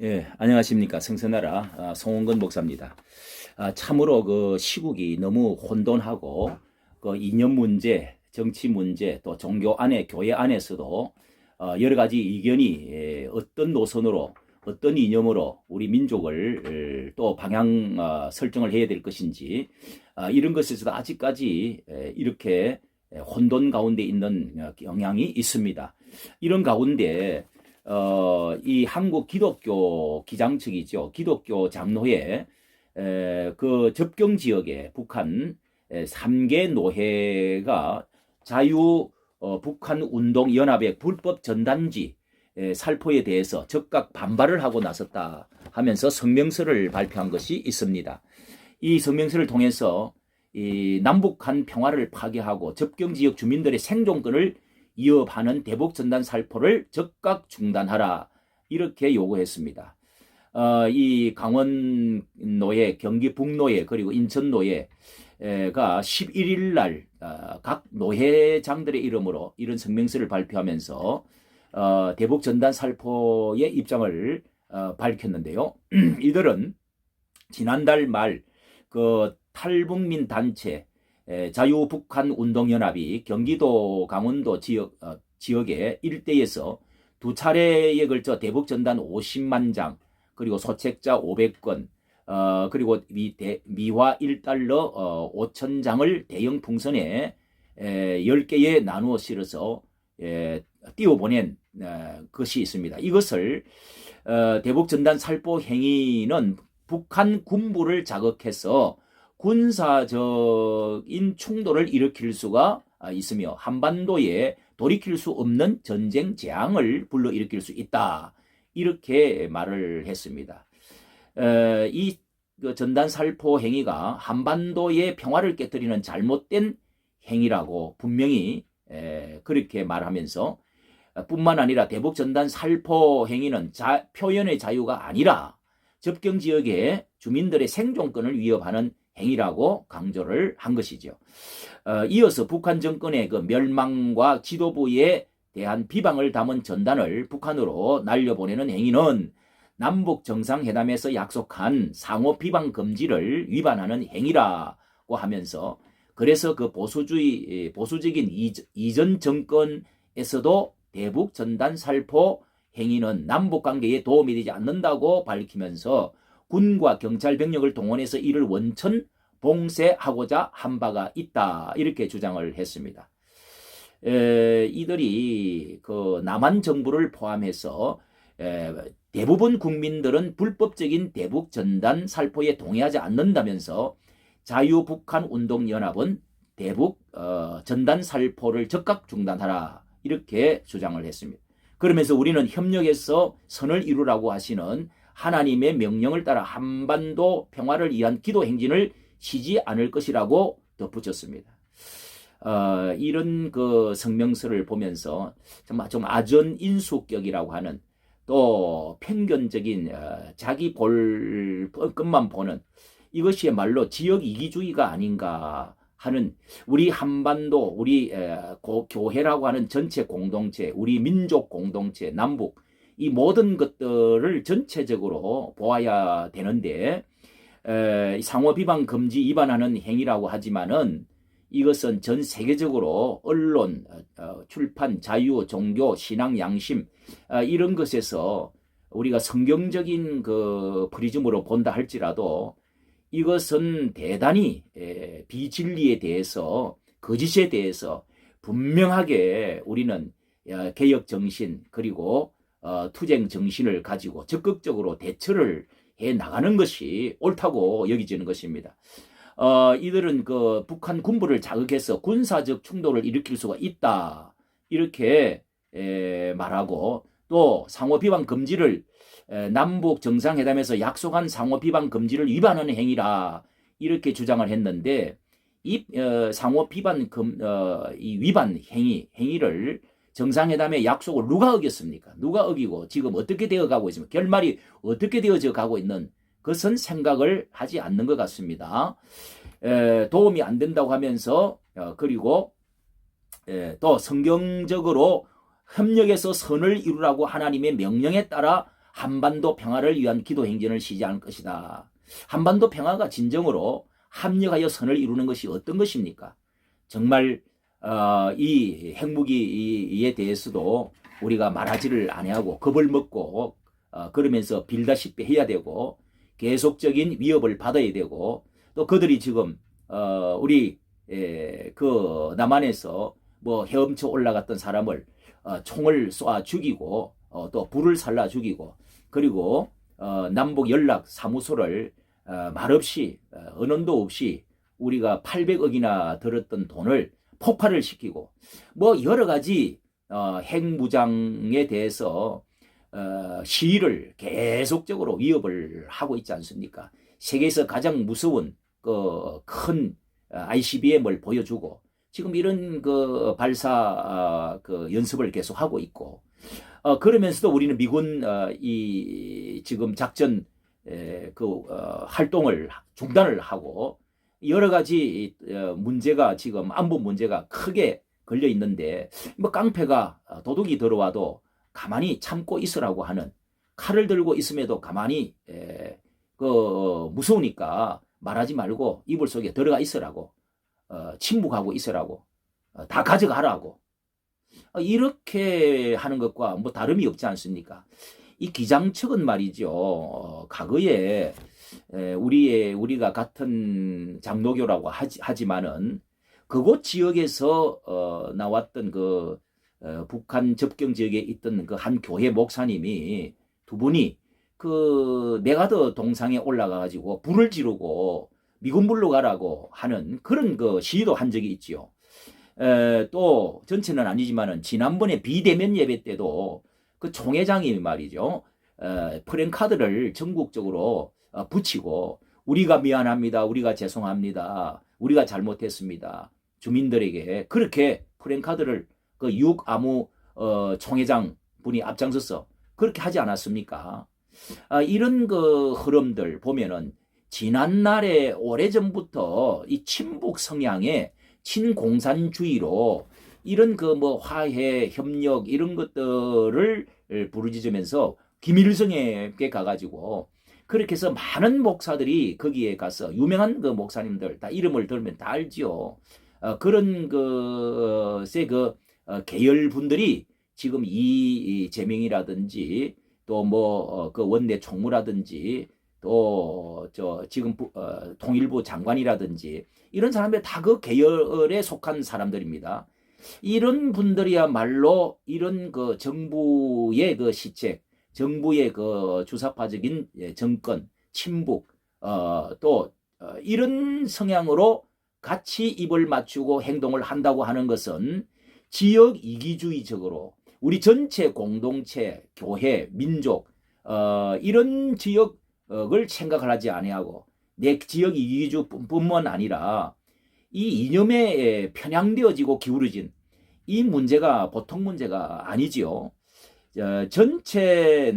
예, 안녕하십니까. 성서나라 송원근 목사입니다. 참으로 그 시국이 너무 혼돈하고 그 이념 문제, 정치 문제, 또 종교 안에 교회 안에서도 여러 가지 의견이 어떤 노선으로 어떤 이념으로 우리 민족을 또 방향 설정을 해야 될 것인지 이런 것에서도 아직까지 이렇게 혼돈 가운데 있는 경향이 있습니다. 이런 가운데 이 한국 기독교 기장측이죠. 기독교 장로회 그 접경 지역에 북한 3개 노회가 자유 북한 운동 연합의 불법 전단지 살포에 대해서 적극 반발을 하고 나섰다 하면서 성명서를 발표한 것이 있습니다. 이 성명서를 통해서 이 남북한 평화를 파괴하고 접경 지역 주민들의 생존권을 위협하는 대북 전단 살포를 즉각 중단하라 이렇게 요구했습니다. 이 강원 노예, 경기 북노예 그리고 인천 노예가 11일 날 각 노회장들의 이름으로 이런 성명서를 발표하면서 대북 전단 살포의 입장을 밝혔는데요. 이들은 지난달 말 그 탈북민 단체 자유북한운동연합이 경기도 강원도 지역의 일대에서 두 차례에 걸쳐 대북전단 50만 장 그리고 소책자 500건 그리고 미화 1달러 5천 장을 대형 풍선에 10개에 나누어 실어서 띄워보낸 것이 있습니다. 이것을 대북전단 살포 행위는 북한 군부를 자극해서 군사적인 충돌을 일으킬 수가 있으며 한반도에 돌이킬 수 없는 전쟁 재앙을 불러일으킬 수 있다. 이렇게 말을 했습니다. 이 전단 살포 행위가 한반도의 평화를 깨뜨리는 잘못된 행위라고 분명히 그렇게 말하면서 뿐만 아니라 대북 전단 살포 행위는 표현의 자유가 아니라 접경 지역의 주민들의 생존권을 위협하는 행위라고 강조를 한 것이죠. 이어서 북한 정권의 그 멸망과 지도부에 대한 비방을 담은 전단을 북한으로 날려보내는 행위는 남북 정상회담에서 약속한 상호 비방 금지를 위반하는 행위라고 하면서 그래서 그 보수적인 이전 정권에서도 대북 전단 살포 행위는 남북 관계에 도움이 되지 않는다고 밝히면서 군과 경찰 병력을 동원해서 이를 원천 봉쇄하고자 한 바가 있다 이렇게 주장을 했습니다. 이들이 그 남한 정부를 포함해서 대부분 국민들은 불법적인 대북 전단 살포에 동의하지 않는다면서 자유북한운동연합은 대북 전단 살포를 즉각 중단하라 이렇게 주장을 했습니다. 그러면서 우리는 협력해서 선을 이루라고 하시는 하나님의 명령을 따라 한반도 평화를 위한 기도 행진을 쉬지 않을 것이라고 덧붙였습니다. 이런 그 성명서를 보면서 정말 좀 아전인수격이라고 하는 또 편견적인 자기 볼 것만 보는 이것이야말로 지역 이기주의가 아닌가 하는 우리 한반도 우리 교회라고 하는 전체 공동체 우리 민족 공동체 남북 이 모든 것들을 전체적으로 보아야 되는데 상호 비방 금지 위반하는 행위라고 하지만은 이것은 전 세계적으로 언론, 출판, 자유, 종교, 신앙, 양심 이런 것에서 우리가 성경적인 그 프리즘으로 본다 할지라도 이것은 대단히 비진리에 대해서 거짓에 대해서 분명하게 우리는 개혁 정신 그리고 투쟁 정신을 가지고 적극적으로 대처를 해 나가는 것이 옳다고 여기지는 것입니다. 이들은 그 북한 군부를 자극해서 군사적 충돌을 일으킬 수가 있다 이렇게 말하고 또 상호 비방 금지를 남북 정상회담에서 약속한 상호 비방 금지를 위반하는 행위라 이렇게 주장을 했는데 이 상호 비방 이 위반 행위를 정상회담의 약속을 누가 어겼습니까? 누가 어기고 지금 어떻게 되어 가고 있습니까? 결말이 어떻게 되어져 가고 있는 것은 생각을 하지 않는 것 같습니다. 도움이 안 된다고 하면서 그리고 또 성경적으로 협력해서 선을 이루라고 하나님의 명령에 따라 한반도 평화를 위한 기도 행진을 시작할 것이다. 한반도 평화가 진정으로 합력하여 선을 이루는 것이 어떤 것입니까? 정말 이 핵무기에 대해서도 우리가 말하지를 아니하고 겁을 먹고 그러면서 빌다시피 해야 되고 계속적인 위협을 받아야 되고 또 그들이 지금 우리 그 남한에서 뭐 헤엄쳐 올라갔던 사람을 총을 쏴 죽이고 또 불을 살라 죽이고 그리고 남북 연락 사무소를 말없이 언론도 없이 우리가 800억이나 들었던 돈을 폭발을 시키고 뭐 여러 가지 핵무장에 대해서 시위를 계속적으로 위협을 하고 있지 않습니까? 세계에서 가장 무서운 그 큰 ICBM을 보여주고 지금 이런 그 발사 그 연습을 계속 하고 있고 그러면서도 우리는 미군 이 지금 작전 활동을 중단을 하고 여러 가지 문제가 지금 안보 문제가 크게 걸려 있는데 뭐 깡패가 도둑이 들어와도 가만히 참고 있으라고 하는 칼을 들고 있음에도 가만히 무서우니까 말하지 말고 이불 속에 들어가 있으라고 침묵하고 있으라고 다 가져가라고 이렇게 하는 것과 뭐 다름이 없지 않습니까? 이 기장측은 말이죠. 과거에 우리가 같은 장로교라고 하지만은 그곳 지역에서 나왔던 북한 접경 지역에 있던 그 한 교회 목사님이 두 분이 그 메가더 동상에 올라가 가지고 불을 지르고 미군불로 가라고 하는 그런 그 시위도 한 적이 있지요. 또 전체는 아니지만은 지난번에 비대면 예배 때도 그 총회장이 말이죠. 프랭카드를 전국적으로 붙이고 우리가 미안합니다. 우리가 죄송합니다. 우리가 잘못했습니다. 주민들에게 그렇게 프랭카드를 그 육아무 총회장 분이 앞장서서 그렇게 하지 않았습니까? 이런 그 흐름들 보면은 지난날에 오래전부터 이 친북 성향의 친공산주의로 이런 그 뭐 화해, 협력 이런 것들을 부르짖으면서 김일성에게 가가지고 그렇게 해서 많은 목사들이 거기에 가서 유명한 그 목사님들 다 이름을 들면 다 알지요. 그런 것의 계열 분들이 지금 이재명이라든지 또 뭐 그 원내 총무라든지 또 지금 통일부 장관이라든지 이런 사람들 다 그 계열에 속한 사람들입니다. 이런 분들이야말로 이런 그 정부의 그 시책, 정부의 그 주사파적인 정권, 친북, 이런 성향으로 같이 입을 맞추고 행동을 한다고 하는 것은 지역 이기주의적으로 우리 전체 공동체, 교회, 민족, 이런 지역을 생각을 하지 아니하고 내 지역 이기주의뿐만 아니라 이 이념에 편향되어지고 기울어진 이 문제가 보통 문제가 아니지요. 전체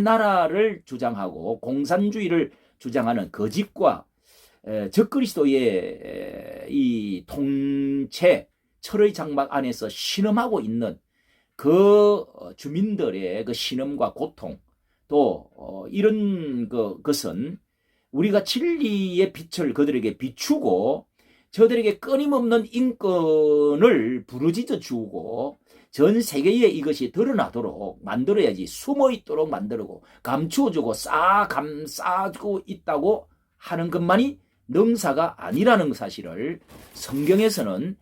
나라를 주장하고 공산주의를 주장하는 거짓과 적그리스도의 이 통치 철의 장막 안에서 신음하고 있는 그 주민들의 그 신음과 고통 또 이런 것은 우리가 진리의 빛을 그들에게 비추고 저들에게 끊임없는 인권을 부르짖어 주고 전 세계에 이것이 드러나도록 만들어야지 숨어 있도록 만들고 감추어주고 감싸주고 있다고 하는 것만이 능사가 아니라는 사실을 성경에서는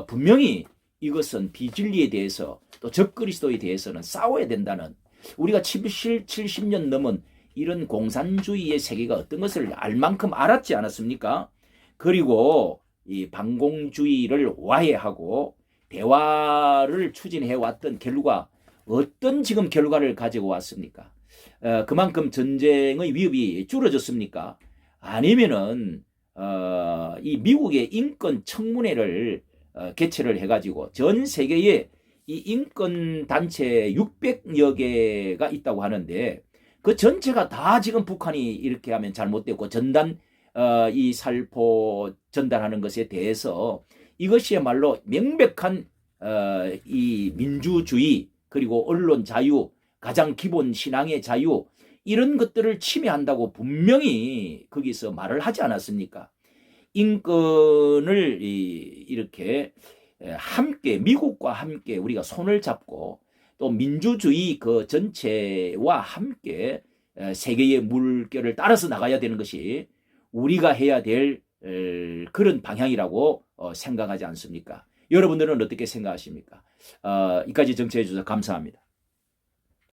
분명히 이것은 비진리에 대해서 또 적그리스도에 대해서는 싸워야 된다는 우리가 70년 넘은 이런 공산주의의 세계가 어떤 것을 알 만큼 알았지 않았습니까? 그리고 이 반공주의를 와해하고 대화를 추진해 왔던 결과 어떤 지금 결과를 가지고 왔습니까? 그만큼 전쟁의 위협이 줄어졌습니까? 아니면은 이 미국의 인권 청문회를 개최를 해가지고 전 세계에 이 인권 단체 600여 개가 있다고 하는데 그 전체가 다 지금 북한이 이렇게 하면 잘못됐고 이 살포 전달하는 것에 대해서 이것이야말로 명백한 이 민주주의 그리고 언론 자유, 가장 기본 신앙의 자유, 이런 것들을 침해한다고 분명히 거기서 말을 하지 않았습니까? 인권을 이렇게 함께, 미국과 함께 우리가 손을 잡고 또 민주주의 그 전체와 함께 세계의 물결을 따라서 나가야 되는 것이 우리가 해야 될 그런 방향이라고 생각하지 않습니까? 여러분들은 어떻게 생각하십니까? 이까지 정치해 주셔서 감사합니다.